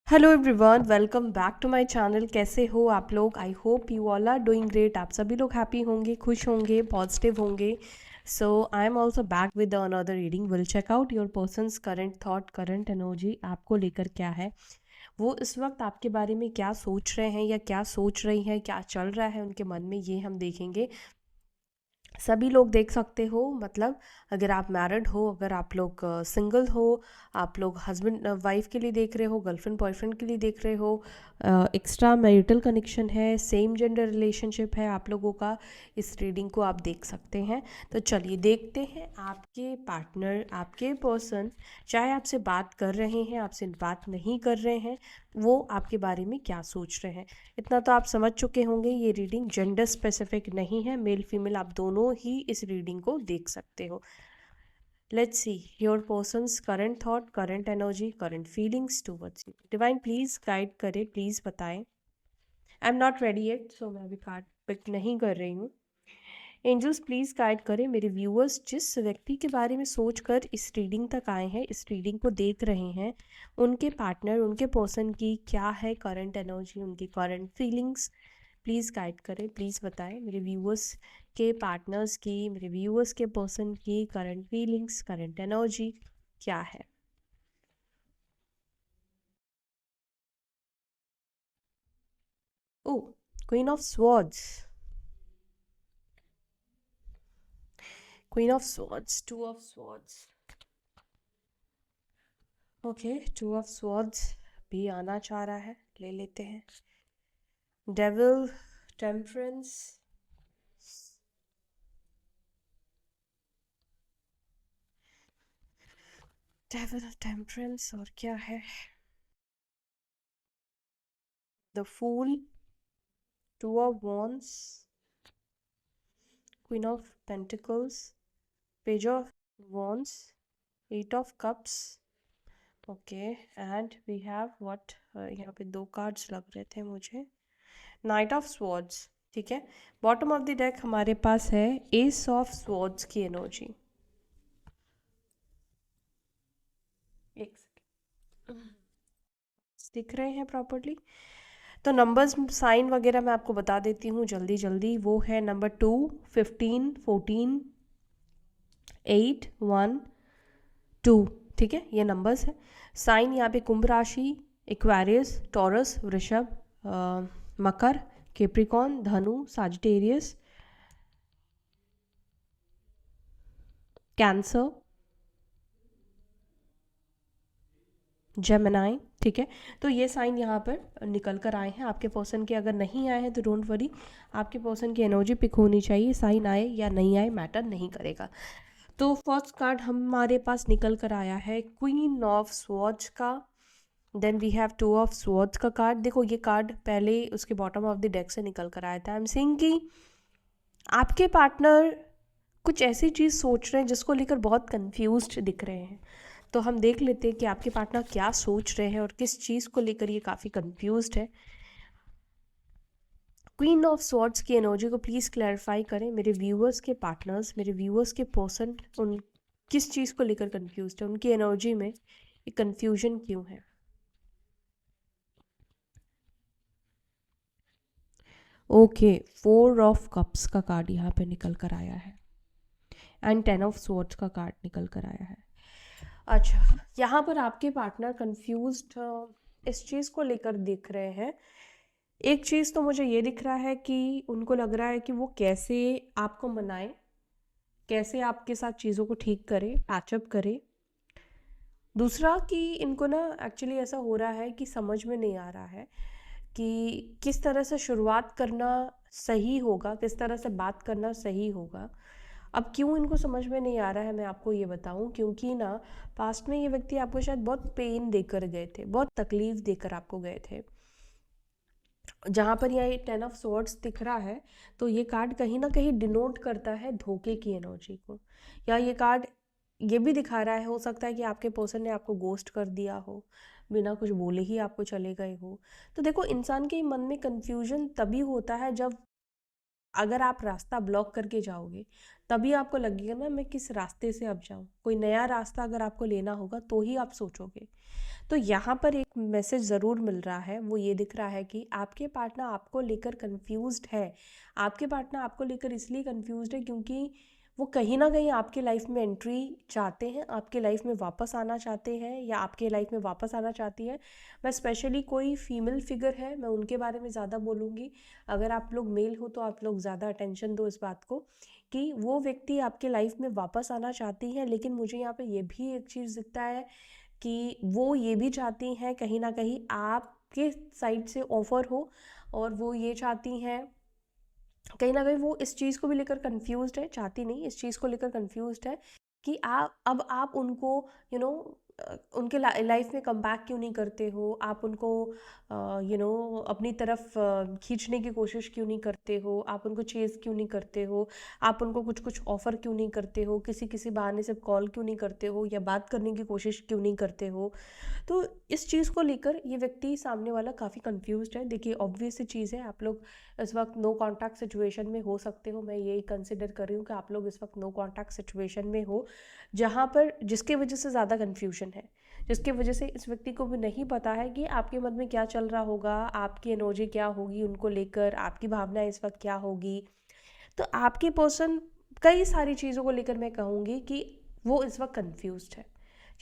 Hello everyone, welcome back to my channel. कैसे हो आप लोग? I hope you all are doing great. आप सभी लोग हैप्पी होंगे, खुश होंगे, पॉजिटिव होंगे। So I am also back with another reading. Will check out your persons current thought, current energy आपको लेकर क्या है, वो इस वक्त आपके बारे में क्या सोच रहे हैं या क्या सोच रही हैं, क्या चल रहा है उनके मन में, ये हम देखेंगे। सभी लोग देख सकते हो, मतलब अगर आप मैरिड हो, अगर आप लोग सिंगल हो, आप लोग हस्बैंड वाइफ के लिए देख रहे हो, गर्लफ्रेंड बॉयफ्रेंड के लिए देख रहे हो, एक्स्ट्रा मैरिटल कनेक्शन है, सेम जेंडर रिलेशनशिप है आप लोगों का, इस रीडिंग को आप देख सकते हैं। तो चलिए देखते हैं आपके पार्टनर, आपके पर्सन, चाहे आपसे बात कर रहे हैं, आपसे बात नहीं कर रहे हैं, वो आपके बारे में क्या सोच रहे हैं। इतना तो आप समझ चुके होंगे, ये रीडिंग जेंडर स्पेसिफिक नहीं है, मेल फीमेल आप दोनों ही इस रीडिंग को देख सकते हो। Let's see your person's current thought, current energy, current feelings towards you. Divine please guide करें, प्लीज बताएं। I am not ready yet, so मैं अभी कार्ड पिक नहीं कर रही हूँ। एंजल्स प्लीज गाइड करें मेरे व्यूअर्स, जिस व्यक्ति के बारे में सोच कर इस रीडिंग तक आए हैं, इस रीडिंग को देख रहे हैं, उनके पार्टनर, उनके पर्सन की क्या है करंट एनर्जी, उनकी करंट फीलिंग्स। प्लीज़ गाइड करें, प्लीज़ बताएं मेरे व्यूअर्स के पार्टनर्स की, मेरे व्यूअर्स के पर्सन की करंट फीलिंग्स, करंट एनर्जी क्या है। Oh, queen of swords, queen of swords, two of swords. Okay, two of swords भी आना चाह रहा है, ले लेते हैं। डेविल, टेम्परेंस, डेविल, टेम्परेंस, और क्या है? The fool, two of wands, queen of pentacles, page of wands, eight of cups. Okay, and we have what, यहाँ पे दो कार्ड्स लग रहे थे मुझे। नाइट ऑफ स्वॉर्ड्स, ठीक है। बॉटम ऑफ द डेक हमारे पास है एस ऑफ स्वॉर्ड्स की एनर्जी। एक सेकेंड, दिख रहे हैं प्रॉपरली? तो नंबर्स साइन वगैरह मैं आपको बता देती हूँ जल्दी जल्दी। वो है नंबर 2, 15, 14, 8, 1, 2, ठीक है, ये नंबर्स है। साइन यहाँ पे कुंभ राशि, एक्वेरियस, टॉरस, वृषभ, मकर, केप्रिकॉन, धनु, साजिटेरियस, कैंसर, जेमिनाई, ठीक है। तो ये साइन यहाँ पर निकल कर आए हैं आपके पर्सन के। अगर नहीं आए हैं तो डोंट वरी, आपके पर्सन की एनर्जी पिक होनी चाहिए। साइन आए या नहीं आए मैटर नहीं करेगा। तो फर्स्ट कार्ड हमारे पास निकल कर आया है क्वीन ऑफ स्वॉर्ड्स का। Then we have two of swords का कार्ड। देखो ये कार्ड पहले उसके बॉटम ऑफ द डेक से निकल कर आया था। आई एम सेइंग कि आपके पार्टनर कुछ ऐसी चीज़ सोच रहे हैं जिसको लेकर बहुत कंफ्यूज्ड दिख रहे हैं। तो हम देख लेते हैं कि आपके पार्टनर क्या सोच रहे हैं और किस चीज़ को लेकर ये काफ़ी कंफ्यूज्ड है। क्वीन ऑफ स्वॉर्ड्स की एनर्जी को प्लीज़ क्लैरिफाई करें मेरे व्यूअर्स के पार्टनर्स, मेरे व्यूअर्स के पर्सन, उन किस चीज़ को लेकर कंफ्यूज्ड है, उनकी एनर्जी में ये कंफ्यूजन क्यों है। ओके, 4 ऑफ कप्स का कार्ड यहाँ पे निकल कर आया है एंड 10 ऑफ स्वॉर्ड्स का कार्ड निकल कर आया है। अच्छा, यहाँ पर आपके पार्टनर कंफ्यूज्ड इस चीज़ को लेकर दिख रहे हैं। एक चीज़ तो मुझे ये दिख रहा है कि उनको लग रहा है कि वो कैसे आपको मनाए, कैसे आपके साथ चीज़ों को ठीक करे, पैचअप करे। दूसरा कि इनको ना एक्चुअली ऐसा हो रहा है कि समझ में नहीं आ रहा है कि किस तरह से शुरुआत करना सही होगा, किस तरह से बात करना सही होगा। अब क्यों इनको समझ में नहीं आ रहा है मैं आपको ये बताऊं, क्योंकि ना पास्ट में ये व्यक्ति आपको शायद बहुत पेन देकर गए थे, बहुत तकलीफ देकर आपको गए थे। जहाँ पर यह 10 ऑफ स्वॉर्ड्स दिख रहा है, तो ये कार्ड कहीं ना कहीं डिनोट करता है धोखे की एनर्जी को। या ये कार्ड ये भी दिखा रहा है, हो सकता है कि आपके पर्सन ने आपको गोस्ट कर दिया हो, बिना कुछ बोले ही आपको चले गए हो। तो देखो, इंसान के मन में कन्फ्यूजन तभी होता है जब, अगर आप रास्ता ब्लॉक करके जाओगे तभी आपको लगेगा ना मैं किस रास्ते से अब जाऊँ, कोई नया रास्ता अगर आपको लेना होगा तो ही आप सोचोगे। तो यहाँ पर एक मैसेज ज़रूर मिल रहा है, वो ये दिख रहा है कि आपके पार्टनर आपको लेकर कंफ्यूज्ड है। आपके पार्टनर आपको लेकर इसलिए कंफ्यूज्ड है क्योंकि वो कहीं ना कहीं आपके लाइफ में एंट्री चाहते हैं, आपके लाइफ में वापस आना चाहते हैं या आपके लाइफ में वापस आना चाहती है। मैं स्पेशली कोई फीमेल फिगर है, मैं उनके बारे में ज़्यादा बोलूँगी। अगर आप लोग मेल हो तो आप लोग ज़्यादा अटेंशन दो इस बात को कि वो व्यक्ति आपके लाइफ में वापस आना चाहती हैं, लेकिन मुझे यहाँ पे ये भी एक चीज़ दिखता है कि वो ये भी चाहती हैं कहीं ना कहीं आपके साइड से ऑफ़र हो, और वो ये चाहती हैं कहीं ना कहीं वो इस चीज़ को भी लेकर कंफ्यूज्ड है, चाहती नहीं, इस चीज़ को लेकर कंफ्यूज्ड है कि आप उनको उनके लाइफ में कम बैक क्यों नहीं करते हो, आप उनको अपनी तरफ खींचने की कोशिश क्यों नहीं करते हो, आप उनको चेज़ क्यों नहीं करते हो, आप उनको कुछ कुछ ऑफ़र क्यों नहीं करते हो, किसी किसी बहाने से कॉल क्यों नहीं करते हो या बात करने की कोशिश क्यों नहीं करते हो। तो इस चीज़ को लेकर ये व्यक्ति सामने वाला काफ़ी कंफ्यूज्ड है। देखिए ऑब्वियस सी चीज़ है, आप लोग इस वक्त नो कांटेक्ट सिचुएशन में हो सकते हो, मैं यही कंसिडर कर रही हूँ कि आप लोग इस वक्त नो कांटेक्ट सिचुएशन में हो, जहाँ पर जिसके वजह से ज़्यादा कन्फ्यूजन है, जिसके वजह से इस व्यक्ति को भी नहीं पता है कि आपके मन में क्या चल रहा होगा, आपकी एनर्जी क्या होगी उनको लेकर, आपकी भावना इस वक्त क्या होगी। तो आपकी पर्सन कई सारी चीज़ों को लेकर मैं कहूँगी कि वो इस वक्त कन्फ्यूज्ड है,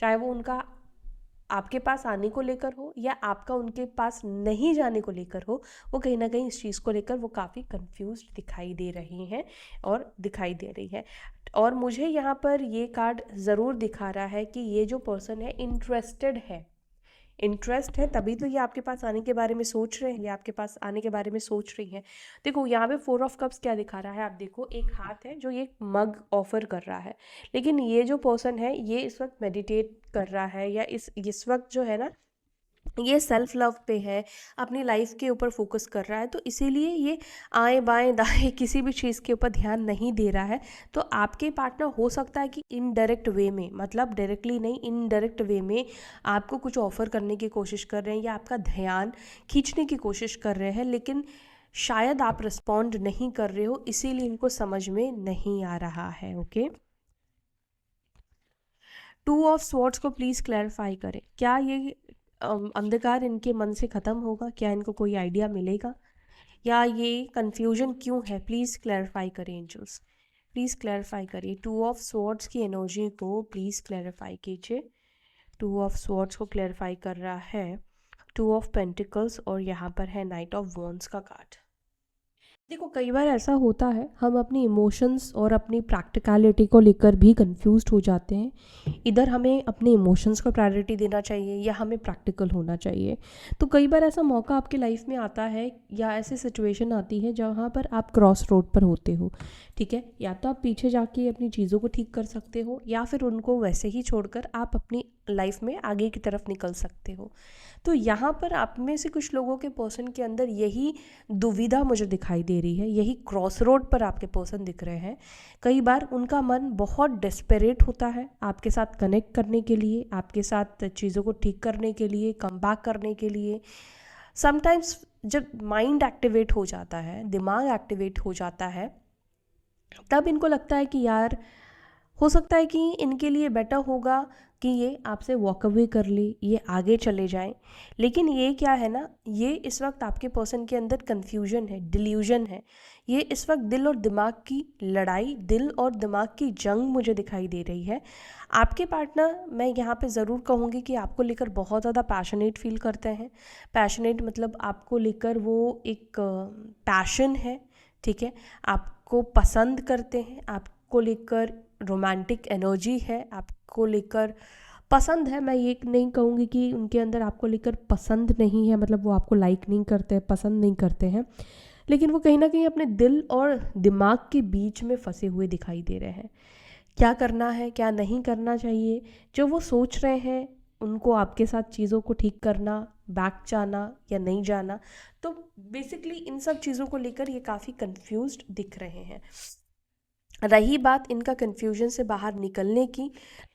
चाहे वो उनका आपके पास आने को लेकर हो या आपका उनके पास नहीं जाने को लेकर हो। वो कहीं ना कहीं इस चीज़ को लेकर वो काफ़ी कंफ्यूज्ड दिखाई दे रही हैं और दिखाई दे रही है। और मुझे यहाँ पर ये कार्ड ज़रूर दिखा रहा है कि ये जो पर्सन है इंटरेस्टेड है, इंटरेस्ट है, तभी तो ये आपके पास आने के बारे में सोच रहे हैं, ये आपके पास आने के बारे में सोच रही हैं। देखो यहाँ पे 4 ऑफ कप्स क्या दिखा रहा है, आप देखो एक हाथ है जो ये मग ऑफर कर रहा है, लेकिन ये जो पर्सन है ये इस वक्त मेडिटेट कर रहा है या इस वक्त जो है ना ये सेल्फ लव पे है, अपनी लाइफ के ऊपर फोकस कर रहा है, तो इसीलिए ये आएं बाएं दाएं किसी भी चीज़ के ऊपर ध्यान नहीं दे रहा है। तो आपके पार्टनर हो सकता है कि इनडायरेक्ट वे में, मतलब डायरेक्टली नहीं, इनडायरेक्ट वे में आपको कुछ ऑफर करने की कोशिश कर रहे हैं या आपका ध्यान खींचने की कोशिश कर रहे हैं, लेकिन शायद आप रिस्पॉन्ड नहीं कर रहे हो, इसीलिए इनको समझ में नहीं आ रहा है। ओके, 2 ऑफ स्वॉर्ड्स को प्लीज़ क्लैरिफाई करें, क्या ये अंधकार इनके मन से ख़त्म होगा, क्या इनको कोई आइडिया मिलेगा, या ये कन्फ्यूजन क्यों है, प्लीज़ क्लैरिफाई करें एंजल्स, प्लीज़ क्लैरिफाई करिए। 2 ऑफ स्वॉर्ड्स की एनर्जी को प्लीज़ क्लैरिफाई कीजिए। 2 ऑफ स्वॉर्ड्स को क्लैरिफाई कर रहा है 2 ऑफ पेंटिकल्स, और यहाँ पर है नाइट ऑफ वॉन्ड्स का कार्ड। देखो कई बार ऐसा होता है, हम अपनी इमोशंस और अपनी प्रैक्टिकलिटी को लेकर भी कंफ्यूज्ड हो जाते हैं। इधर हमें अपने इमोशंस को प्रायोरिटी देना चाहिए या हमें प्रैक्टिकल होना चाहिए। तो कई बार ऐसा मौका आपकी लाइफ में आता है या ऐसी सिचुएशन आती है जहाँ पर आप क्रॉस रोड पर होते हो, ठीक है, या तो आप पीछे जाके अपनी चीज़ों को ठीक कर सकते हो या फिर उनको वैसे ही छोड़कर आप अपनी लाइफ में आगे की तरफ निकल सकते हो। तो यहाँ पर आप में से कुछ लोगों के पर्सन के अंदर यही दुविधा मुझे दिखाई दे रही है, यही क्रॉस रोड पर आपके पर्सन दिख रहे हैं। कई बार उनका मन बहुत डेस्परेट होता है आपके साथ कनेक्ट करने के लिए, आपके साथ चीज़ों को ठीक करने के लिए, कम बैक करने के लिए। समटाइम्स जब माइंड एक्टिवेट हो जाता है, दिमाग एक्टिवेट हो जाता है, तब इनको लगता है कि यार हो सकता है कि इनके लिए बेटर होगा कि ये आपसे वॉक अवे कर ले, ये आगे चले जाएं। लेकिन ये क्या है ना, ये इस वक्त आपके पर्सन के अंदर कन्फ्यूजन है, डिल्यूजन है। ये इस वक्त दिल और दिमाग की लड़ाई, दिल और दिमाग की जंग मुझे दिखाई दे रही है। आपके पार्टनर, मैं यहाँ पे ज़रूर कहूँगी कि आपको लेकर बहुत ज़्यादा पैशनेट फील करते हैं। पैशनेट मतलब आपको लेकर वो एक पैशन है, ठीक है, आपको पसंद करते हैं, आपको लेकर रोमांटिक एनर्जी है, आपको लेकर पसंद है। मैं ये नहीं कहूँगी कि उनके अंदर आपको लेकर पसंद नहीं है, मतलब वो आपको लाइक नहीं करते हैं, पसंद नहीं करते हैं, लेकिन वो कहीं ना कहीं अपने दिल और दिमाग के बीच में फंसे हुए दिखाई दे रहे हैं। क्या करना है, क्या नहीं करना चाहिए, जो वो सोच रहे हैं उनको आपके साथ चीज़ों को ठीक करना, बैक जाना या नहीं जाना। तो बेसिकली इन सब चीज़ों को लेकर ये काफ़ी कंफ्यूज्ड दिख रहे हैं। रही बात इनका कन्फ्यूजन से बाहर निकलने की,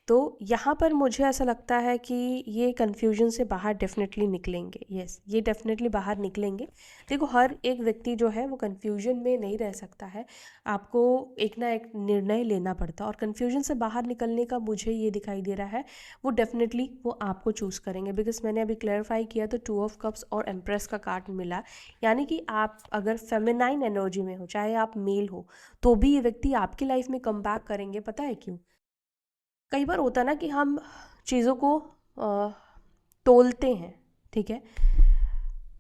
तो यहाँ पर मुझे ऐसा लगता है कि ये कन्फ्यूजन से बाहर डेफिनेटली निकलेंगे। यस, ये डेफिनेटली बाहर निकलेंगे। देखो, हर एक व्यक्ति जो है वो कन्फ्यूजन में नहीं रह सकता है, आपको एक ना एक निर्णय लेना पड़ता है, और कन्फ्यूजन से बाहर निकलने का मुझे ये दिखाई दे रहा है वो डेफिनेटली वो आपको चूज़ करेंगे। बिकॉज मैंने अभी क्लैरिफाई किया तो 2 ऑफ कप्स और एम्प्रेस का कार्ड मिला, यानी कि आप अगर फेमिनाइन एनर्जी में हो, चाहे आप मेल हो, तो भी ये व्यक्ति आपकी लाइफ में कम बैक करेंगे। पता है क्यों? कई बार होता है ना कि हम चीज़ों को तोलते हैं, ठीक है?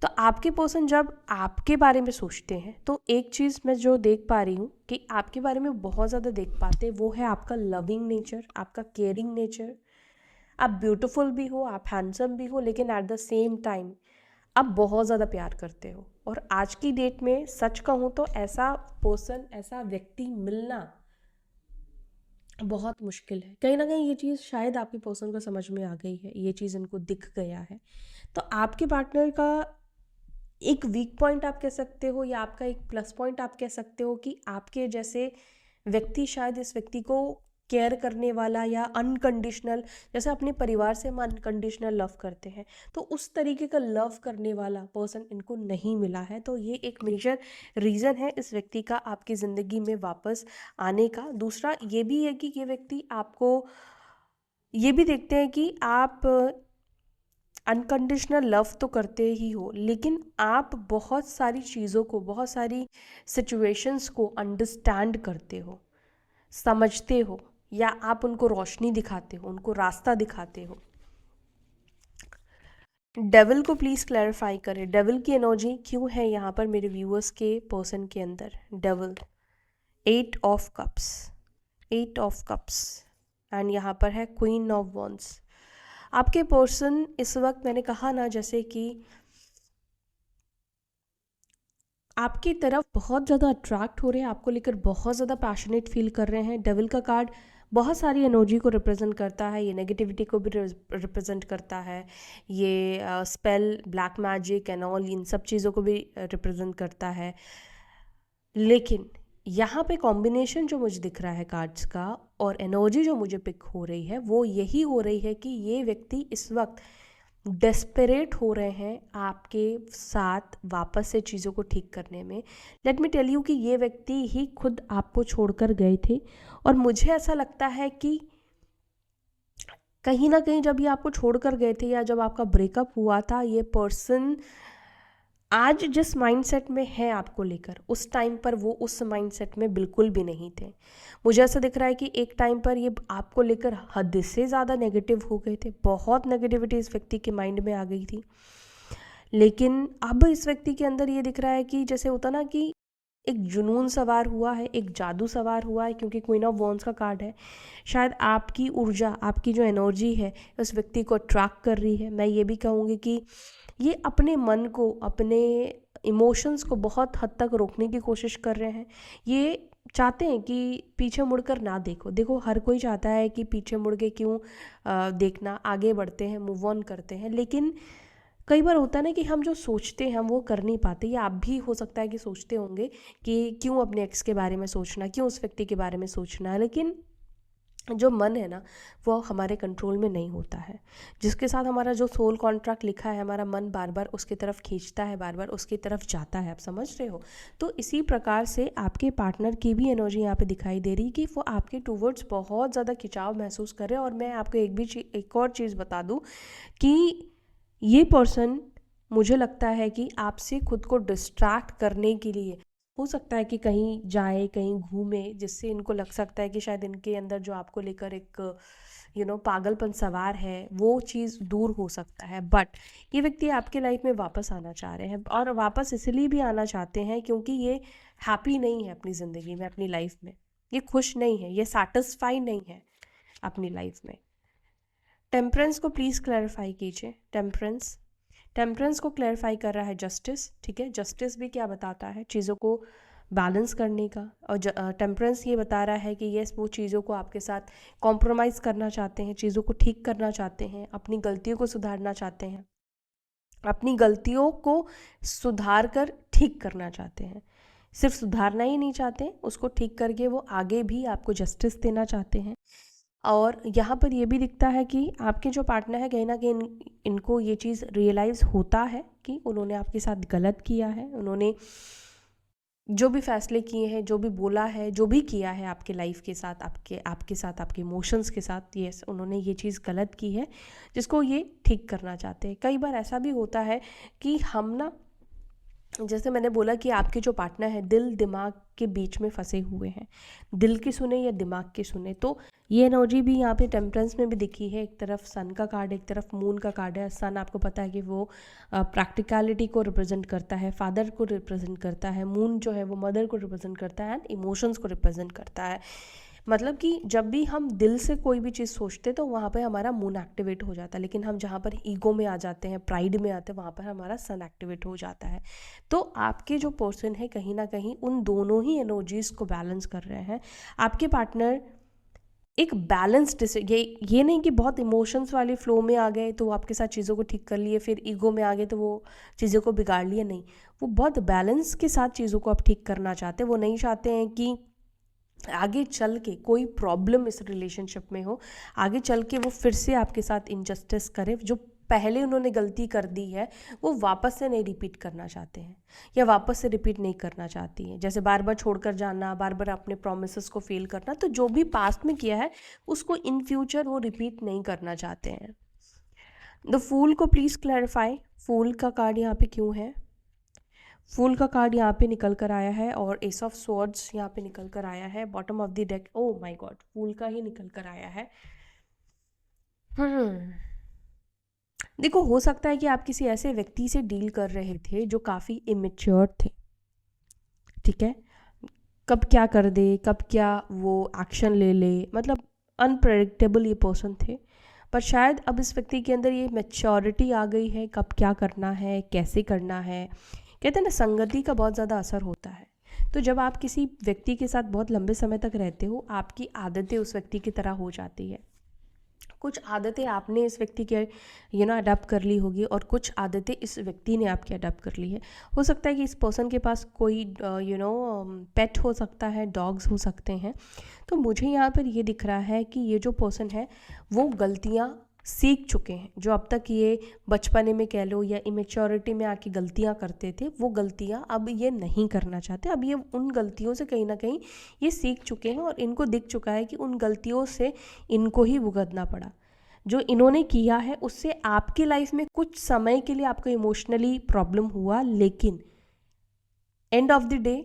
तो आपके पर्सन जब आपके बारे में सोचते हैं तो एक चीज़ मैं जो देख पा रही हूँ कि आपके बारे में बहुत ज़्यादा देख पाते हैं, वो है आपका लविंग नेचर, आपका केयरिंग नेचर। आप ब्यूटीफुल भी हो, आप हैंडसम भी हो, लेकिन एट द सेम टाइम आप बहुत ज़्यादा प्यार करते हो। और आज की डेट में सच कहूँ तो ऐसा पर्सन, ऐसा व्यक्ति मिलना बहुत मुश्किल है। कहीं ना कहीं ये चीज़ शायद आपके पर्सन को समझ में आ गई है, ये चीज़ इनको दिख गया है। तो आपके पार्टनर का एक वीक पॉइंट आप कह सकते हो, या आपका एक प्लस पॉइंट आप कह सकते हो, कि आपके जैसे व्यक्ति शायद इस व्यक्ति को केयर करने वाला या अनकंडीशनल, जैसे अपने परिवार से हम अनकंडीशनल लव करते हैं, तो उस तरीके का लव करने वाला पर्सन इनको नहीं मिला है। तो ये एक मेजर रीज़न है इस व्यक्ति का आपकी ज़िंदगी में वापस आने का। दूसरा ये भी है कि ये व्यक्ति आपको ये भी देखते हैं कि आप अनकंडीशनल लव तो करते ही हो, लेकिन आप बहुत सारी चीज़ों को, बहुत सारी सिचुएशंस को अंडरस्टैंड करते हो, समझते हो, या आप उनको रोशनी दिखाते हो, उनको रास्ता दिखाते हो। डेविल को प्लीज़ क्लैरिफाई करें, डेविल की एनर्जी क्यों है यहाँ पर मेरे व्यूअर्स के पर्सन के अंदर। Devil, 8 of cups, 8 of cups, and यहाँ पर है क्वीन ऑफ वॉन्ड्स। आपके पर्सन इस वक्त, मैंने कहा ना, जैसे कि आपकी तरफ बहुत ज़्यादा अट्रैक्ट हो रहे हैं, आपको लेकर बहुत ज़्यादा पैशनेट फील कर रहे हैं। डेविल का कार्ड बहुत सारी एनर्जी को रिप्रेजेंट करता है, ये नेगेटिविटी को भी रिप्रेजेंट करता है, ये spell, black magic and all, इन सब चीज़ों को भी रिप्रेजेंट करता है। लेकिन यहाँ पे कॉम्बिनेशन जो मुझे दिख रहा है कार्ड्स का, और एनर्जी जो मुझे पिक हो रही है, वो यही हो रही है कि ये व्यक्ति इस वक्त डेस्परेट हो रहे हैं आपके साथ वापस से चीज़ों को ठीक करने में। लेट मी टेल यू कि ये व्यक्ति ही खुद आपको छोड़कर गए थे, और मुझे ऐसा लगता है कि कहीं ना कहीं जब ये आपको छोड़कर गए थे, या जब आपका ब्रेकअप हुआ था, ये पर्सन आज जिस माइंडसेट में है आपको लेकर, उस टाइम पर वो उस माइंडसेट में बिल्कुल भी नहीं थे। मुझे ऐसा दिख रहा है कि एक टाइम पर ये आपको लेकर हद से ज़्यादा नेगेटिव हो गए थे, बहुत नेगेटिविटी इस व्यक्ति के माइंड में आ गई थी। लेकिन अब इस व्यक्ति के अंदर ये दिख रहा है कि जैसे होता ना कि एक जुनून सवार हुआ है, एक जादू सवार हुआ है, क्योंकि क्वीन ऑफ वॉन्ड्स का कार्ड है। शायद आपकी ऊर्जा, आपकी जो एनर्जी है, उस व्यक्ति को अट्रैक्ट कर रही है। मैं ये भी कहूँगी कि ये अपने मन को, अपने इमोशंस को बहुत हद तक रोकने की कोशिश कर रहे हैं। ये चाहते हैं कि पीछे मुड़कर ना देखो। देखो, हर कोई चाहता है कि पीछे मुड़ के क्यों देखना, आगे बढ़ते हैं, मूव ऑन करते हैं। लेकिन कई बार होता है ना कि हम जो सोचते हैं हम वो कर नहीं पाते। या आप भी हो सकता है कि सोचते होंगे कि क्यों अपने एक्स के बारे में सोचना, क्यों उस व्यक्ति के बारे में सोचना। लेकिन जो मन है ना, वो हमारे कंट्रोल में नहीं होता है। जिसके साथ हमारा जो सोल कॉन्ट्रैक्ट लिखा है, हमारा मन बार बार उसकी तरफ खींचता है, बार बार उसकी तरफ जाता है। आप समझ रहे हो? तो इसी प्रकार से आपके पार्टनर की भी एनर्जी यहाँ पे दिखाई दे रही कि वो आपके टूवर्ड्स बहुत ज़्यादा खिंचाव महसूस कर रहे हैं। और मैं आपको एक और चीज़ बता दूँ कि ये पर्सन, मुझे लगता है कि आपसे खुद को डिस्ट्रैक्ट करने के लिए हो सकता है कि कहीं जाए, कहीं घूमे, जिससे इनको लग सकता है कि शायद इनके अंदर जो आपको लेकर एक पागलपन सवार है, वो चीज़ दूर हो सकता है। बट ये व्यक्ति आपके लाइफ में वापस आना चाह रहे हैं, और वापस इसलिए भी आना चाहते हैं क्योंकि ये हैप्पी नहीं है अपनी ज़िंदगी में, अपनी लाइफ में। ये खुश नहीं है, ये सेटिस्फाई नहीं है अपनी लाइफ में। टेम्परेंस को प्लीज़ क्लैरिफाई कीजिए। टेम्परेंस को क्लैरिफाई कर रहा है जस्टिस, ठीक है? जस्टिस भी क्या बताता है? चीज़ों को बैलेंस करने का। और टेम्परेंस ये बता रहा है कि यस, वो चीज़ों को आपके साथ कॉम्प्रोमाइज़ करना चाहते हैं, चीज़ों को ठीक करना चाहते हैं, अपनी गलतियों को सुधारना चाहते हैं, अपनी गलतियों को सुधार कर ठीक करना चाहते हैं। सिर्फ सुधारना ही नहीं चाहते, उसको ठीक करके वो आगे भी आपको जस्टिस देना चाहते हैं। और यहाँ पर ये भी दिखता है कि आपके जो पार्टनर है कहीं ना कहीं इनको ये चीज़ रियलाइज़ होता है कि उन्होंने आपके साथ गलत किया है। उन्होंने जो भी फैसले किए हैं, जो भी बोला है, जो भी किया है आपके लाइफ के साथ, आपके आपके साथ, आपके इमोशंस के साथ, यस उन्होंने ये चीज़ गलत की है जिसको ये ठीक करना चाहते हैं। कई बार ऐसा भी होता है कि हम ना, जैसे मैंने बोला कि आपके जो पार्टनर है दिल दिमाग के बीच में फंसे हुए हैं, दिल की सुने या दिमाग की सुने। तो ये एनर्जी भी यहाँ पे टेम्परेंस में भी दिखी है। एक तरफ सन का कार्ड है, एक तरफ मून का कार्ड है। सन आपको पता है कि वो प्रैक्टिकलिटी को रिप्रेजेंट करता है, फादर को रिप्रेजेंट करता है। मून जो है वो मदर को रिप्रेजेंट करता है एंड इमोशंस को रिप्रेजेंट करता है। मतलब कि जब भी हम दिल से कोई भी चीज़ सोचते तो वहाँ पे हमारा मून एक्टिवेट हो जाता है, लेकिन हम जहाँ पर ईगो में आ जाते हैं, प्राइड में आते हैं, वहाँ पर हमारा सन एक्टिवेट हो जाता है। तो आपके जो पर्सन है कहीं ना कहीं उन दोनों ही एनर्जीज़ को बैलेंस कर रहे हैं। आपके पार्टनर एक बैलेंस्ड, ये नहीं कि बहुत इमोशंस वाले फ्लो में आ गए तो वो आपके साथ चीज़ों को ठीक कर लिए, फिर ईगो में आ गए तो वो चीज़ों को बिगाड़ लिए। नहीं, वो बहुत बैलेंस के साथ चीज़ों को आप ठीक करना चाहते हैं। वो नहीं चाहते हैं कि आगे चल के कोई प्रॉब्लम इस रिलेशनशिप में हो, आगे चल के वो फिर से आपके साथ इनजस्टिस करे। जो पहले उन्होंने गलती कर दी है वो वापस से नहीं रिपीट करना चाहते हैं, या वापस से रिपीट नहीं करना चाहती हैं। जैसे बार बार छोड़कर जाना, बार बार अपने प्रोमिसेस को फेल करना, तो जो भी पास्ट में किया है उसको इन फ्यूचर वो रिपीट नहीं करना चाहते हैं। द फूल को प्लीज़ क्लैरिफाई, फूल का कार्ड यहाँ पे क्यों है? फूल का कार्ड यहाँ पे निकल कर आया है और एस ऑफ स्वॉर्ड्स यहाँ पे निकल कर आया है। Bottom of the deck, oh my god, fool का ही निकल कर आया है। देखो, हो सकता है कि आप किसी ऐसे व्यक्ति से डील कर रहे थे जो काफ़ी इमेच्योर थे, ठीक है। कब क्या कर दे, कब क्या वो एक्शन ले ले, मतलब अनप्रेडिक्टेबल ये पर्सन थे। पर शायद अब इस व्यक्ति के अंदर ये मैच्योरिटी आ गई है, कब क्या करना है, कैसे करना है। कहते हैं ना, संगति का बहुत ज़्यादा असर होता है। तो जब आप किसी व्यक्ति के साथ बहुत लंबे समय तक रहते हो, आपकी आदतें उस व्यक्ति की तरह हो जाती है। कुछ आदतें आपने इस व्यक्ति के अडॉप्ट कर ली होगी और कुछ आदतें इस व्यक्ति ने आपकी अडॉप्ट कर ली है। हो सकता है कि इस पर्सन के पास कोई पेट हो सकता है, डॉग्स हो सकते हैं। तो मुझे यहाँ पर ये दिख रहा है कि ये जो पर्सन है वो गलतियाँ सीख चुके हैं। जो अब तक ये बचपने में कह लो या इमेच्योरिटी में आके गलतियाँ करते थे, वो गलतियाँ अब ये नहीं करना चाहते। अब ये उन गलतियों से कहीं ना कहीं ये सीख चुके हैं और इनको दिख चुका है कि उन गलतियों से इनको ही भुगतना पड़ा। जो इन्होंने किया है उससे आपकी लाइफ में कुछ समय के लिए आपको इमोशनली प्रॉब्लम हुआ, लेकिन एंड ऑफ द डे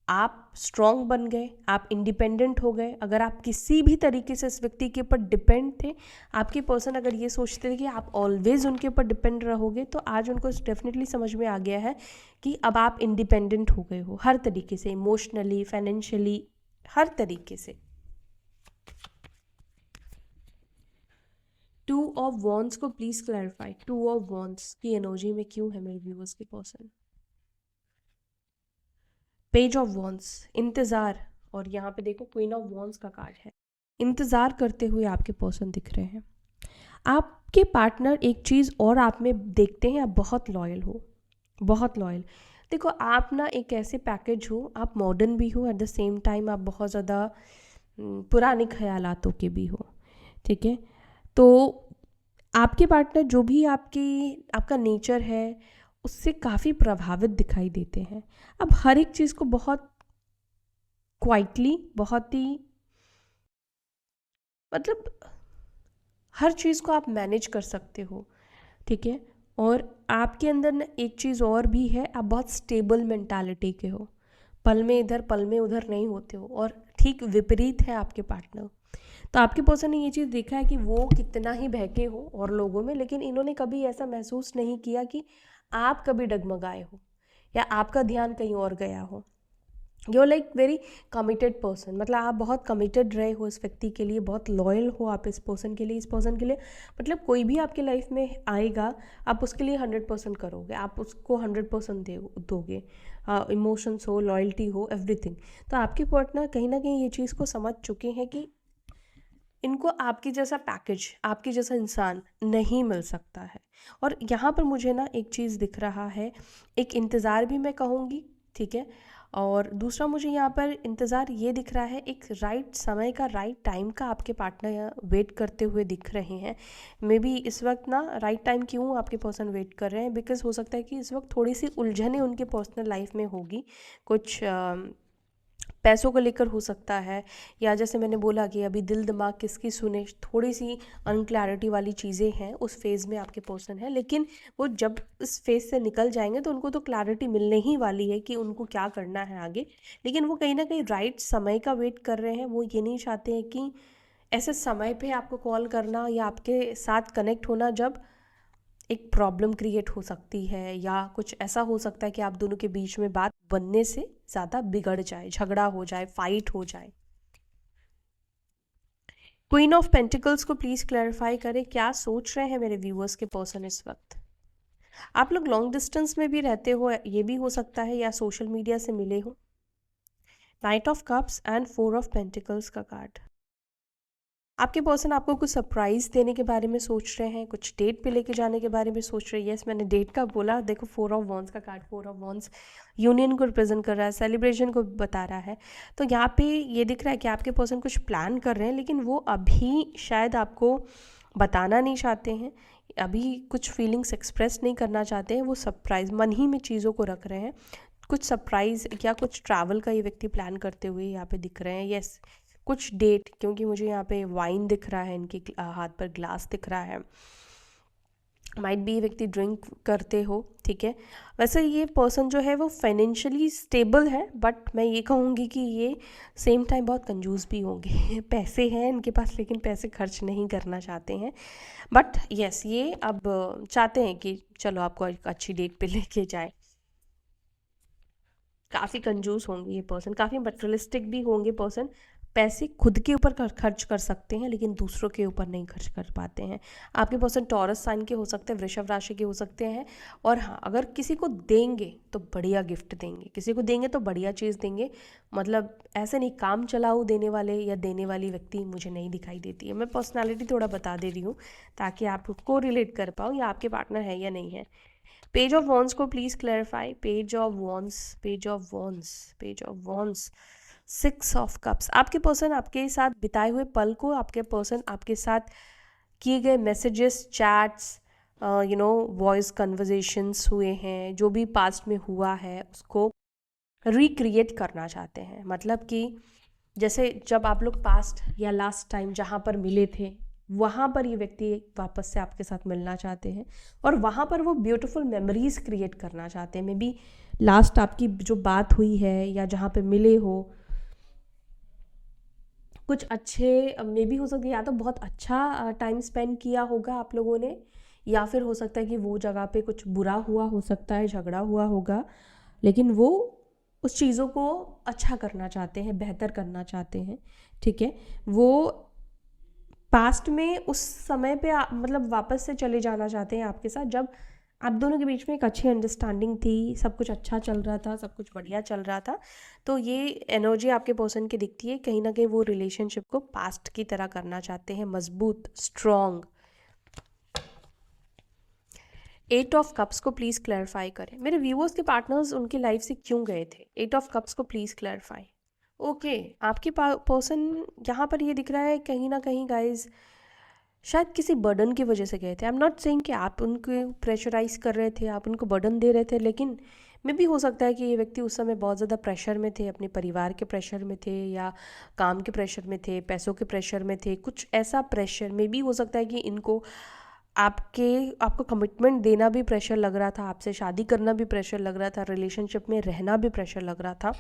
आप स्ट्रांग बन गए, आप इंडिपेंडेंट हो गए। अगर आप किसी भी तरीके से इस व्यक्ति के ऊपर डिपेंड थे, आपके पर्सन अगर ये सोचते थे कि आप ऑलवेज उनके ऊपर डिपेंड रहोगे, तो आज उनको डेफिनेटली समझ में आ गया है कि अब आप इंडिपेंडेंट हो गए हो हर तरीके से, इमोशनली, फाइनेंशियली, हर तरीके से। टू ऑफ वॉन्ड्स को please clarify, to of wands की एनर्जी में क्यों है मेरे व्यूअर्स के पर्सन? पेज ऑफ वॉन्ड्स, इंतज़ार, और यहाँ पे देखो क्वीन ऑफ वॉन्ड्स का कार्ड है। इंतज़ार करते हुए आपके पर्सन दिख रहे हैं। आपके पार्टनर एक चीज़ और आप में देखते हैं, आप बहुत लॉयल हो, बहुत लॉयल। देखो, आप ना एक ऐसे पैकेज हो, आप मॉडर्न भी हो, एट द सेम टाइम आप बहुत ज़्यादा पुराने ख्यालातों के भी हो, ठीक है। तो आपके पार्टनर जो भी आपका नेचर है उससे काफ़ी प्रभावित दिखाई देते हैं। अब हर एक चीज़ को बहुत क्वाइटली, बहुत ही, मतलब हर चीज़ को आप मैनेज कर सकते हो, ठीक है। और आपके अंदर ना एक चीज़ और भी है, आप बहुत स्टेबल मेंटालिटी के हो, पल में इधर पल में उधर नहीं होते हो, और ठीक विपरीत है आपके पार्टनर। तो आपके पर्सन ने ये चीज़ देखा है कि वो कितना ही बहके हो और लोगों में, लेकिन इन्होंने कभी ऐसा महसूस नहीं किया कि आप कभी डगमगाए हो या आपका ध्यान कहीं और गया हो। You like very committed person, मतलब आप बहुत कमिटेड रहे हो इस व्यक्ति के लिए, बहुत लॉयल हो आप इस पर्सन के लिए। इस पर्सन के लिए मतलब कोई भी आपके लाइफ में आएगा, आप उसके लिए 100% करोगे, आप उसको 100% दोगे, इमोशंस हो, लॉयल्टी हो, एवरीथिंग। तो आपके पार्टनर कहीं ना कहीं ये चीज़ को समझ चुके हैं कि इनको आपकी जैसा पैकेज, आपके जैसा इंसान नहीं मिल सकता है। और यहाँ पर मुझे ना एक चीज़ दिख रहा है, एक इंतज़ार भी मैं कहूँगी, ठीक है, और दूसरा मुझे यहाँ पर इंतज़ार ये दिख रहा है, एक राइट समय का, राइट टाइम का आपके पार्टनर वेट करते हुए दिख रहे हैं। मे बी इस वक्त ना राइट टाइम क्यों आपके पर्सन वेट कर रहे हैं, बिकॉज हो सकता है कि इस वक्त थोड़ी सी उलझने उनके पर्सनल लाइफ में होगी, कुछ पैसों को लेकर हो सकता है, या जैसे मैंने बोला कि अभी दिल दिमाग किसकी सुने, थोड़ी सी अनक्लैरिटी वाली चीज़ें हैं, उस फेज़ में आपके पर्सन है। लेकिन वो जब इस फेज़ से निकल जाएंगे तो उनको तो क्लैरिटी मिलने ही वाली है कि उनको क्या करना है आगे। लेकिन वो कहीं ना कहीं राइट समय का वेट कर रहे हैं। वो ये नहीं चाहते हैं कि ऐसे समय पे आपको कॉल करना या आपके साथ कनेक्ट होना जब एक प्रॉब्लम क्रिएट हो सकती है, या कुछ ऐसा हो सकता है कि आप दोनों के बीच में बात बनने से ज़्यादा बिगड़ जाए, झगड़ा हो जाए, फाइट हो जाए। क्वीन ऑफ पेंटिकल्स को प्लीज़ क्लैरिफाई करें, क्या सोच रहे हैं मेरे व्यूअर्स के पर्सन इस वक्त। आप लोग लॉन्ग डिस्टेंस में भी रहते हो, ये भी हो सकता है, या सोशल मीडिया से मिले हो। Night of cups and 4 of pentacles का कार्ड। आपके पर्सन आपको कुछ सरप्राइज़ देने के बारे में सोच रहे हैं, कुछ डेट पे लेके जाने के बारे में सोच रहे हैं। यस, मैंने डेट का बोला। देखो 4 ऑफ वॉन्स का कार्ड, 4 ऑफ वॉन्स यूनियन को रिप्रेजेंट कर रहा है, सेलिब्रेशन को बता रहा है। तो यहाँ पे ये दिख रहा है कि आपके पर्सन कुछ प्लान कर रहे हैं, लेकिन वो अभी शायद आपको बताना नहीं चाहते हैं, अभी कुछ फीलिंग्स एक्सप्रेस नहीं करना चाहते हैं। वो सरप्राइज़ मन ही में चीज़ों को रख रहे हैं। कुछ सरप्राइज़ या कुछ ट्रैवल का ये व्यक्ति प्लान करते हुए यहाँ पे दिख रहे हैं। यस, कुछ डेट, क्योंकि मुझे यहाँ पे वाइन दिख रहा है, इनके हाथ पर ग्लास दिख रहा है। माइट बी व्यक्ति ड्रिंक करते हो, ठीक है। वैसे ये पर्सन जो है वो फाइनेंशियली स्टेबल है, बट मैं ये कहूँगी कि ये सेम टाइम बहुत कंजूस भी होंगे। पैसे हैं इनके पास, लेकिन पैसे खर्च नहीं करना चाहते हैं। बट यस, ये अब चाहते हैं कि चलो आपको एक अच्छी डेट पे लेके जाए। काफ़ी कंजूस होंगे ये पर्सन, काफ़ी मटेरियलिस्टिक भी होंगे पर्सन। पैसे खुद के ऊपर खर्च कर सकते हैं, लेकिन दूसरों के ऊपर नहीं खर्च कर पाते हैं। आपके पर्सन टॉरस साइन के हो सकते हैं, वृषभ राशि के हो सकते हैं। और हाँ, अगर किसी को देंगे तो बढ़िया गिफ्ट देंगे, किसी को देंगे तो बढ़िया चीज़ देंगे। मतलब ऐसे नहीं काम चलाऊ देने वाले या देने वाली व्यक्ति मुझे नहीं दिखाई देती है। मैं पर्सनैलिटी थोड़ा बता दे रही हूँ ताकि आप को रिलेट कर पाओ, या आपके पार्टनर है या नहीं है। पेज ऑफ वॉन्स को please clarify. Page of wands, page of wands, page of wands, 6 of cups. आपके पर्सन आपके साथ बिताए हुए पल को, आपके पर्सन आपके साथ किए गए मैसेजेस, चैट्स, वॉइस कन्वर्जेशंस हुए हैं, जो भी पास्ट में हुआ है उसको रिक्रिएट करना चाहते हैं। मतलब कि जैसे जब आप लोग पास्ट या लास्ट टाइम जहाँ पर मिले थे, वहाँ पर ये व्यक्ति वापस से आपके साथ मिलना चाहते हैं, और वहाँ पर वो ब्यूटीफुल मेमोरीज क्रिएट करना चाहते हैं। मे बी लास्ट आपकी जो बात हुई है या जहाँ पे मिले हो, कुछ अच्छे मे बी हो सकती है, या तो बहुत अच्छा टाइम स्पेंड किया होगा आप लोगों ने, या फिर हो सकता है कि वो जगह पे कुछ बुरा हुआ हो सकता है, झगड़ा हुआ होगा, लेकिन वो उस चीज़ों को अच्छा करना चाहते हैं, बेहतर करना चाहते हैं, ठीक है। वो पास्ट में उस समय पे मतलब वापस से चले जाना चाहते हैं आपके साथ, जब आप दोनों के बीच में एक अच्छी अंडरस्टैंडिंग थी, सब कुछ अच्छा चल रहा था, सब कुछ बढ़िया चल रहा था। तो ये एनर्जी आपके पर्सन की दिखती है। कहीं ना कहीं वो रिलेशनशिप को पास्ट की तरह करना चाहते हैं, मजबूत, स्ट्रॉन्ग। 8 ऑफ कप्स को प्लीज़ क्लैरिफाई करें। मेरे व्यूअर्स के पार्टनर्स उनकी लाइफ से क्यों गए थे। 8 ऑफ कप्स को प्लीज़ क्लैरिफाई। ओके, आपके पर्सन यहाँ पर ये दिख रहा है कहीं ना कहीं गाइज शायद किसी बर्डन की वजह से गए थे। आई एम नॉट सेइंग कि आप उनको प्रेशराइज कर रहे थे, आप उनको बर्डन दे रहे थे, लेकिन मे भी हो सकता है कि ये व्यक्ति उस समय बहुत ज़्यादा प्रेशर में थे, अपने परिवार के प्रेशर में थे, या काम के प्रेशर में थे, पैसों के प्रेशर में थे। कुछ ऐसा प्रेशर मे भी हो सकता है कि इनको आपको कमिटमेंट देना भी प्रेशर लग रहा था, आपसे शादी करना भी प्रेशर लग रहा था, रिलेशनशिप में रहना भी प्रेशर लग रहा था।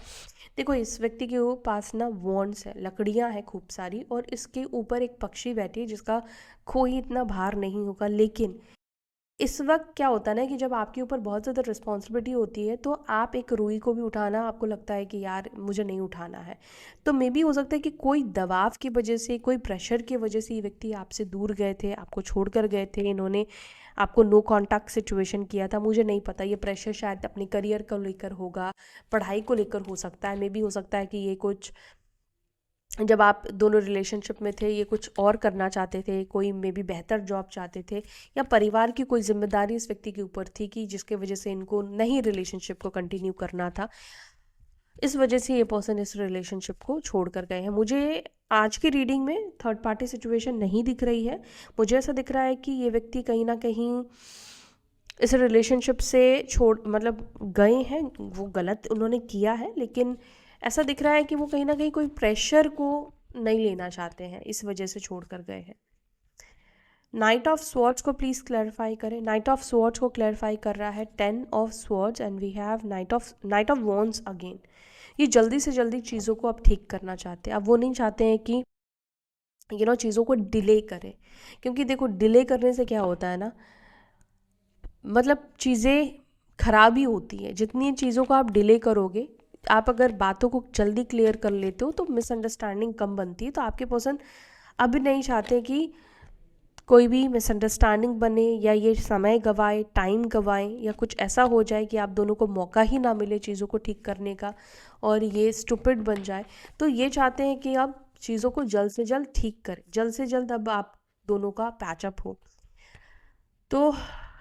देखो इस व्यक्ति के पास ना वॉन्ड्स है, लकड़ियां हैं खूब सारी, और इसके ऊपर एक पक्षी बैठी है जिसका कोई इतना भार नहीं होगा। लेकिन इस वक्त क्या होता है ना कि जब आपके ऊपर बहुत ज़्यादा रिस्पॉन्सिबिलिटी होती है, तो आप एक रूई को भी उठाना आपको लगता है कि यार मुझे नहीं उठाना है। तो मे भी हो सकता है कि कोई दबाव की वजह से, कोई प्रेशर की वजह से ये व्यक्ति आपसे दूर गए थे, आपको छोड़कर गए थे। इन्होंने आपको नो कांटेक्ट सिचुएशन किया था। मुझे नहीं पता, ये प्रेशर शायद अपने करियर को लेकर होगा, पढ़ाई को लेकर हो सकता है। मे भी हो सकता है कि ये कुछ, जब आप दोनों रिलेशनशिप में थे, ये कुछ और करना चाहते थे, कोई मे बी बेहतर जॉब चाहते थे, या परिवार की कोई जिम्मेदारी इस व्यक्ति के ऊपर थी कि जिसके वजह से इनको नहीं रिलेशनशिप को कंटिन्यू करना था। इस वजह से ये पर्सन इस रिलेशनशिप को छोड़ कर गए हैं। मुझे आज की रीडिंग में थर्ड पार्टी सिचुएशन नहीं दिख रही है। मुझे ऐसा दिख रहा है कि ये व्यक्ति कहीं ना कहीं इस रिलेशनशिप से छोड़ मतलब गए हैं, वो गलत उन्होंने किया है, लेकिन ऐसा दिख रहा है कि वो कहीं ना कहीं कोई प्रेशर को नहीं लेना चाहते हैं, इस वजह से छोड़ कर गए हैं। नाइट ऑफ स्वॉर्ड्स को प्लीज़ क्लैरिफाई करें। नाइट ऑफ स्वॉर्ड्स को क्लैरिफाई कर रहा है 10 of swords and we have knight of wands again. ये जल्दी से जल्दी चीज़ों को अब ठीक करना चाहते हैं। अब वो नहीं चाहते हैं कि चीज़ों को डिले करें, क्योंकि देखो डिले करने से क्या होता है ना, मतलब चीज़ें खराब ही होती हैं। जितनी चीज़ों को आप डिले करोगे, आप अगर बातों को जल्दी क्लियर कर लेते हो तो मिसअंडरस्टैंडिंग कम बनती है। तो आपके पर्सन अब नहीं चाहते कि कोई भी मिसअंडरस्टैंडिंग बने या ये समय गवाए, टाइम गवाएं, या कुछ ऐसा हो जाए कि आप दोनों को मौका ही ना मिले चीज़ों को ठीक करने का और ये स्टूपिड बन जाए। तो ये चाहते हैं कि अब चीज़ों को जल्द से जल्द ठीक करें, जल्द से जल्द अब आप दोनों का पैचअप हो। तो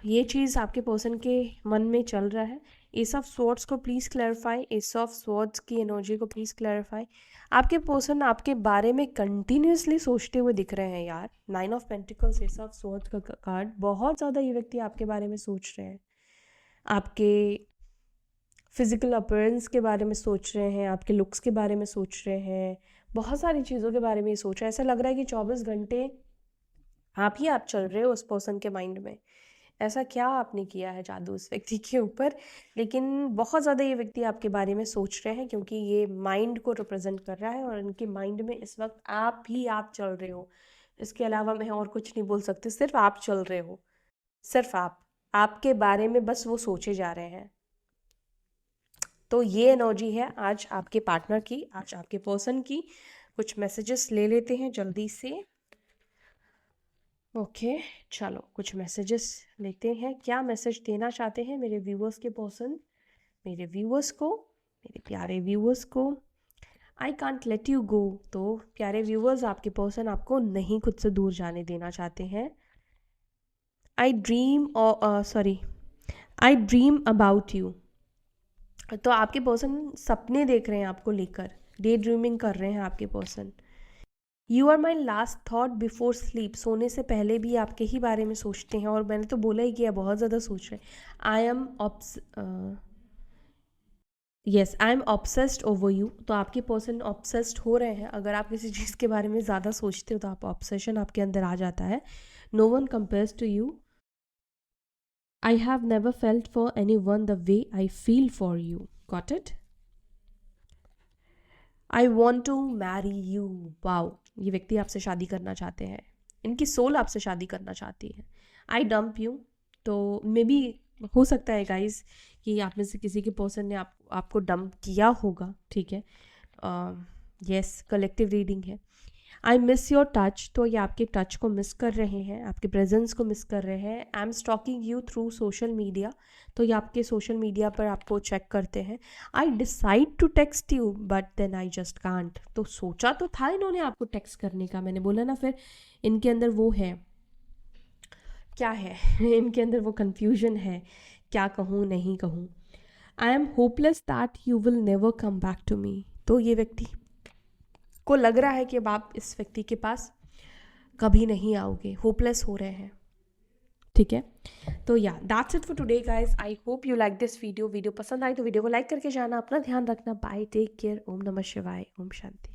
ये चीज़ आपके पर्सन के मन में चल रहा है। एस ऑफ स्वॉर्ड्स को please clarify, S of swords की एनर्जी को प्लीज़ क्लैरिफाई। आपके पर्सन आपके बारे में कंटिन्यूसली सोचते हुए दिख रहे हैं यार। 9 of pentacles, S of swords का कार्ड, बहुत ज़्यादा ये व्यक्ति आपके बारे में सोच रहे हैं, आपके फिजिकल अपीयरेंस के बारे में सोच रहे हैं, आपके लुक्स के बारे में सोच रहे हैं, बहुत सारी चीज़ों के बारे में ये सोच रहे हैं। ऐसा लग रहा है कि 24 घंटे आप चल रहे हो उस पर्सन के माइंड में। ऐसा क्या आपने किया है जादू उस व्यक्ति के ऊपर, लेकिन बहुत ज़्यादा ये व्यक्ति आपके बारे में सोच रहे हैं, क्योंकि ये माइंड को रिप्रेजेंट कर रहा है और इनके माइंड में इस वक्त आप चल रहे हो। इसके अलावा मैं और कुछ नहीं बोल सकती, सिर्फ आप चल रहे हो, सिर्फ आपके बारे में बस वो सोचे जा रहे हैं। तो ये एनर्जी है आज आपके पार्टनर की, आज आपके पर्सन की। कुछ मैसेजेस ले लेते हैं जल्दी से। ओके चलो कुछ मैसेजेस लेते हैं। क्या मैसेज देना चाहते हैं मेरे व्यूअर्स के पर्सन, मेरे व्यूअर्स को, मेरे प्यारे व्यूअर्स को। I can't let you go. तो प्यारे व्यूअर्स, आपके पर्सन आपको नहीं खुद से दूर जाने देना चाहते हैं। आई ड्रीम अबाउट यू। तो आपके पर्सन सपने देख रहे हैं आपको लेकर, डे ड्रीमिंग कर रहे हैं आपके person. You are my last thought before sleep. सोने से पहले भी आपके ही बारे में सोचते हैं, और मैंने तो बोला ही किया, बहुत ज़्यादा सोच रहे हैं। I am obsessed over you. तो आपके पर्सन ऑब्सेस्ड हो रहे हैं। अगर आप किसी चीज़ के बारे में ज़्यादा सोचते हो तो आप ऑब्सेशन आपके अंदर आ जाता है। No one compares to you. I have never felt for any one the way I feel for you. Got it. I want to marry you. Wow, ये व्यक्ति आपसे शादी करना चाहते हैं, इनकी सोल आपसे शादी करना चाहती है। आई डम्प यू। तो मे बी हो सकता है गाइज कि आप में से किसी के पर्सन ने आपको डंप किया होगा, ठीक है। यस, कलेक्टिव रीडिंग है। I miss your touch. तो ये आपके टच को मिस कर रहे हैं, आपके प्रेजेंस को मिस कर रहे हैं। I am stalking you through social media. तो ये आपके सोशल मीडिया पर आपको चेक करते हैं। I decide to text you but then I just can't. तो सोचा तो था इन्होंने आपको टेक्स्ट करने का, मैंने बोला ना, फिर इनके अंदर वो है, क्या है इनके अंदर वो कन्फ्यूजन है, क्या कहूँ नहीं कहूँ। I am hopeless that you will never come back to me. तो ये व्यक्ति को लग रहा है कि अब आप इस व्यक्ति के पास कभी नहीं आओगे, होपलेस हो रहे हैं, ठीक है। तो या that's it for today guys. I hope you like this video पसंद आई तो वीडियो को लाइक करके जाना, अपना ध्यान रखना, बाय, टेक केयर, ओम नमः शिवाय, ओम शांति।